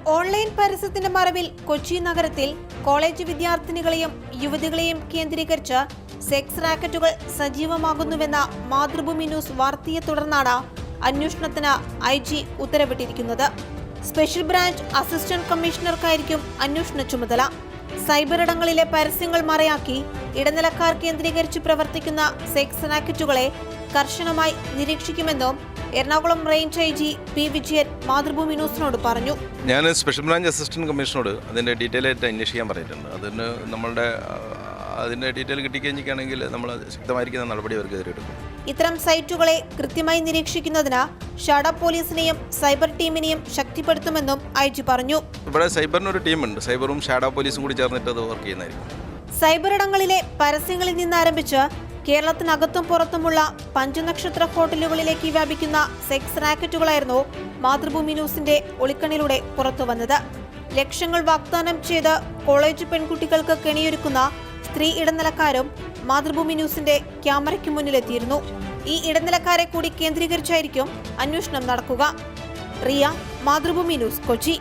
Online പരസ്യത്തിന്റെ മറവിൽ കൊച്ചി നഗരത്തിൽ college വിദ്യാർത്ഥിനികളെയും യുവതികളെയും കേന്ദ്രീകരിച്ച് സെക്സ് റാക്കറ്റുകൾ സജീവമാകുന്നുവെന്ന മാതൃഭൂമി ന്യൂസ് വാർത്തയെ തുടർന്നാണ് അന്വേഷണത്തിന് IG ഉത്തരവിട്ടിരിക്കുന്നത്. സ്പെഷ്യൽ ബ്രാഞ്ച് അസിസ്റ്റന്റ് കമ്മീഷണർക്കായിരിക്കും അന്വേഷണ ചുമതല. സൈബർ ഇടങ്ങളിലെ പരസ്യങ്ങൾ മറയാക്കി ഇടനിലക്കാർ കേന്ദ്രീകരിച്ച് പ്രവർത്തിക്കുന്ന സെക്സ് റാക്കറ്റുകളെ കർശനമായി നിരീക്ഷിക്കുമെന്നും Ernakulam range IG P. Vijayan Mathrubhumi ന്യൂസിനോട് പറഞ്ഞു. ഞാൻ സ്പെഷ്യൽ ബ്രാഞ്ച് അസിസ്റ്റന്റ് കമ്മീഷണറോട് അതിൻ്റെ ഡീറ്റെയിൽ ആയിട്ട് അന്വേഷിക്കാൻ പറഞ്ഞിട്ടുണ്ട്. അതിൻ്റെ ഡീറ്റെയിൽ കിട്ടിക്കഴിഞ്ഞിട്ടാണെങ്കിൽ നമ്മൾ ശക്തമായിരിക്കുന്ന നടപടി അവർക്കെതിരെ എടുക്കും. ഇത്തരം സൈറ്റുകളെ കൃത്യമായി നിരീക്ഷിക്കുന്നതിന് ഷാഡോ പോലീസിനെയും സൈബർ ടീമിനെയും ശക്തിപ്പെടുത്തുമെന്നും IG പറഞ്ഞു. ഇവിടെ സൈബറിനൊരു ടീമുണ്ട്. സൈബറും ഷാഡോ പോലീസും കൂടി ചേർന്നിട്ട് അത് വർക്ക് ചെയ്യുന്നതായിരിക്കും. സൈബർ ഇടങ്ങളിലെ പരസ്യങ്ങളിൽ നിന്നാരംഭിച്ച് കേരളത്തിനകത്തും പുറത്തുമുള്ള 5 നക്ഷത്ര ഹോട്ടലുകളിലേക്ക് വ്യാപിക്കുന്ന സെക്സ് റാക്കറ്റുകളായിരുന്നു മാതൃഭൂമി ന്യൂസിന്റെ ഒളിക്കണ്ണിലൂടെ പുറത്തുവന്നത്. ലക്ഷങ്ങൾ വാഗ്ദാനം ചെയ്ത് കോളേജ് പെൺകുട്ടികൾക്ക് കെണിയൊരുക്കുന്ന സ്ത്രീ ഇടനിലക്കാരും മാതൃഭൂമി ന്യൂസിന്റെ ക്യാമറയ്ക്ക് മുന്നിലെത്തിയിരുന്നു. ഈ ഇടനിലക്കാരെ കൂടി കേന്ദ്രീകരിച്ചായിരിക്കും അന്വേഷണം നടക്കുക. റിയ, മാതൃഭൂമി ന്യൂസ്, കൊച്ചി.